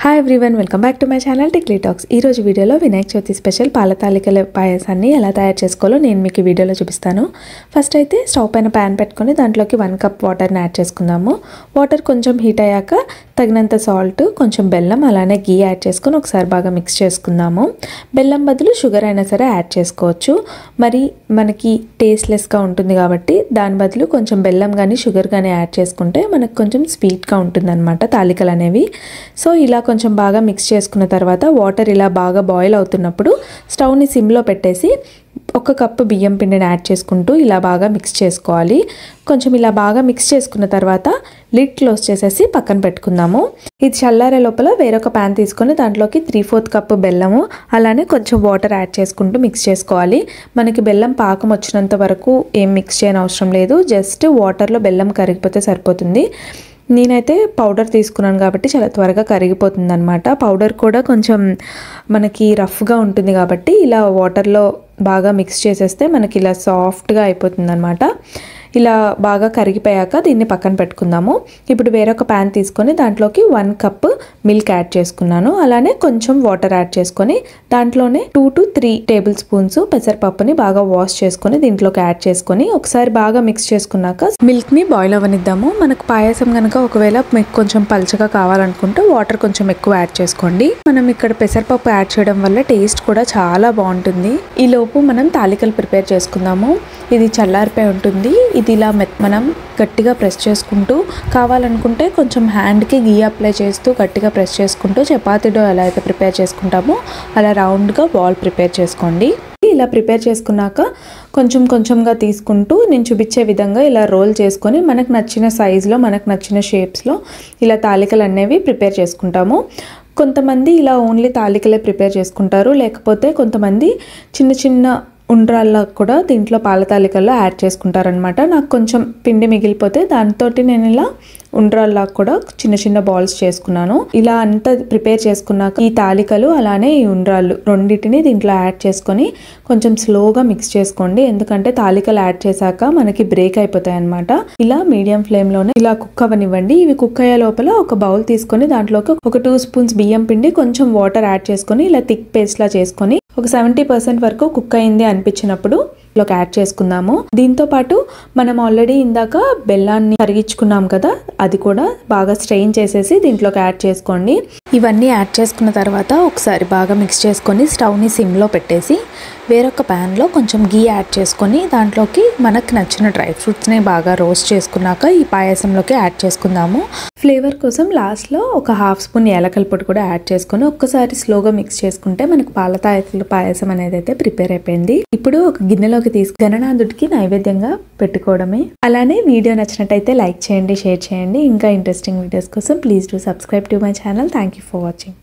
Hi everyone, welcome back to my channel tikli talks. ఈ రోజు వీడియోలో వినాయక చవితి స్పెషల్ పాల తాలికల పాయసాన్ని ఎలా తయారు చేసుకోవాలో నేను మీకు వీడియోలో చూపిస్తాను. ఫస్ట్ అయితే స్టవ్ పైన ప్యాన్ పెట్టుకొని దాంట్లోకి 1 కప్ వాటర్ని యాడ్ చేసుకుందాము. వాటర్ కొంచెం హీట్ అయ్యాక తగినంత సాల్ట్, కొంచెం బెల్లం, అలానే గీ యాడ్ చేసుకొని ఒకసారి బాగా మిక్స్ చేసుకుందాము. బెల్లం బదులు షుగర్ అయినా సరే యాడ్ చేసుకోవచ్చు. మరి మనకి టేస్ట్లెస్గా ఉంటుంది కాబట్టి దాని బదులు కొంచెం బెల్లం కానీ షుగర్ కానీ యాడ్ చేసుకుంటే మనకు కొంచెం స్వీట్గా ఉంటుంది అనమాట తాలికలు అనేవి. సో ఇలా కొంచెం బాగా మిక్స్ చేసుకున్న తర్వాత వాటర్ ఇలా బాగా బాయిల్ అవుతున్నప్పుడు స్టవ్ని సిమ్లో పెట్టేసి 1 కప్పు బియ్యం పిండిని యాడ్ చేసుకుంటూ ఇలా బాగా మిక్స్ చేసుకోవాలి. కొంచెం ఇలా బాగా మిక్స్ చేసుకున్న తర్వాత లిడ్ క్లోజ్ చేసేసి పక్కన పెట్టుకుందాము. ఇది చల్లారే లోపల వేరొక ప్యాన్ తీసుకొని దాంట్లోకి 3/4 కప్పు బెల్లము, అలానే కొంచెం వాటర్ యాడ్ చేసుకుంటూ మిక్స్ చేసుకోవాలి. మనకి బెల్లం పాకం వచ్చినంత వరకు ఏం మిక్స్ చేయని అవసరం లేదు, జస్ట్ వాటర్లో బెల్లం కరిగిపోతే సరిపోతుంది. నేనైతే పౌడర్ తీసుకున్నాను కాబట్టి చాలా త్వరగా కరిగిపోతుంది అనమాట. పౌడర్ కూడా కొంచెం మనకి రఫ్గా ఉంటుంది కాబట్టి ఇలా వాటర్లో బాగా మిక్స్ చేసేస్తే మనకి ఇలా సాఫ్ట్గా అయిపోతుంది అనమాట. ఇలా బాగా కరిగిపోయాక దీన్ని పక్కన పెట్టుకుందాము. ఇప్పుడు వేరొక ప్యాన్ తీసుకొని దాంట్లోకి 1 కప్ మిల్క్ యాడ్ చేసుకున్నాను. అలానే కొంచెం వాటర్ యాడ్ చేసుకొని దాంట్లోనే 2 to 3 టేబుల్ స్పూన్స్ పెసరపప్పుని బాగా వాష్ చేసుకొని దీంట్లోకి యాడ్ చేసుకొని ఒకసారి బాగా మిక్స్ చేసుకున్నాక మిల్క్ని బాయిల్ అవ్వనిద్దాము. మనకు పాయసం కనుక ఒకవేళ మీకు కొంచెం పల్చగా కావాలనుకుంటే వాటర్ కొంచెం ఎక్కువ యాడ్ చేసుకోండి. మనం ఇక్కడ పెసరపప్పు యాడ్ చేయడం వల్ల టేస్ట్ కూడా చాలా బాగుంటుంది. ఈ లోపు మనం తాలికలు ప్రిపేర్ చేసుకుందాము. ఇది చల్లారిపోయి ఉంటుంది. ఇది ఇలా మనం గట్టిగా ప్రెస్ చేసుకుంటూ, కావాలనుకుంటే కొంచెం హ్యాండ్కి గీ అప్లై చేస్తూ గట్టిగా ప్రెస్ చేసుకుంటూ చపాతీ డో ఎలా అయితే ప్రిపేర్ చేసుకుంటామో అలా రౌండ్గా బాల్ ప్రిపేర్ చేసుకోండి. ఇలా ప్రిపేర్ చేసుకున్నాక కొంచెం కొంచెంగా తీసుకుంటూ నేను చూపించే విధంగా ఇలా రోల్ చేసుకొని మనకు నచ్చిన సైజులో, మనకు నచ్చిన షేప్స్లో ఇలా తాలికలు అనేవి ప్రిపేర్ చేసుకుంటాము. కొంతమంది ఇలా ఓన్లీ తాలికలే ప్రిపేర్ చేసుకుంటారు, లేకపోతే కొంతమంది చిన్న చిన్న ఉండ్రాల్లో కూడా దీంట్లో పాల తాలికల్లో యాడ్ చేసుకుంటారనమాట. నాకు కొంచెం పిండి మిగిలిపోతే దాంతో నేను ఇలా ఉండ్రాల్లా కూడా చిన్న చిన్న బాల్స్ చేసుకున్నాను. ఇలా అంతా ప్రిపేర్ చేసుకున్నాక ఈ తాలికలు అలానే ఈ ఉండ్రాళ్ళు రెండింటిని దీంట్లో యాడ్ చేసుకొని కొంచెం స్లోగా మిక్స్ చేసుకోండి. ఎందుకంటే తాలికలు యాడ్ చేశాక మనకి బ్రేక్ అయిపోతాయి అనమాట. ఇలా మీడియం ఫ్లేమ్లోనే ఇలా కుక్ అవ్వనివ్వండి. ఇవి కుక్ అయ్యే లోపల ఒక బౌల్ తీసుకొని దాంట్లోకి ఒక 2 స్పూన్స్ బియ్యం పిండి, కొంచెం వాటర్ యాడ్ చేసుకొని ఇలా థిక్ పేస్ట్ లా చేసుకొని ఒక 70% వరకు కుక్ అయింది అనిపించినప్పుడు లోకి యాడ్ చేసుకుందాము. దీంతో పాటు మనం ఆల్రెడీ ఇందాక బెల్లాన్ని కరిగించుకున్నాం కదా, అది కూడా బాగా స్ట్రెయిన్ చేసేసి దీంట్లోకి యాడ్ చేసుకోండి. ఇవన్నీ యాడ్ చేసుకున్న తర్వాత ఒకసారి బాగా మిక్స్ చేసుకొని స్టవ్ని సిమ్లో పెట్టేసి వేరొక ప్యాన్లో కొంచెం గీ యాడ్ చేసుకొని దాంట్లోకి మనకు నచ్చిన డ్రై ఫ్రూట్స్ని బాగా రోస్ట్ చేసుకున్నాక ఈ పాయసంలోకి యాడ్ చేసుకుందాము. ఫ్లేవర్ కోసం లాస్ట్లో ఒక 1/2 స్పూన్ యాలకల పొడి కూడా యాడ్ చేసుకొని ఒక్కసారి స్లోగా మిక్స్ చేసుకుంటే మనకు పాల తాలికల పాయసం అనేది అయితే ప్రిపేర్ అయిపోయింది. ఇప్పుడు ఒక గిన్నెలోకి తీసుకు గణనాథుడికి నైవేద్యంగా పెట్టుకోవడమే. అలానే వీడియో నచ్చినట్టయితే లైక్ చేయండి, షేర్ చేయండి. ఇంకా ఇంట్రెస్టింగ్ వీడియోస్ కోసం please do subscribe to my channel. Thank you for watching.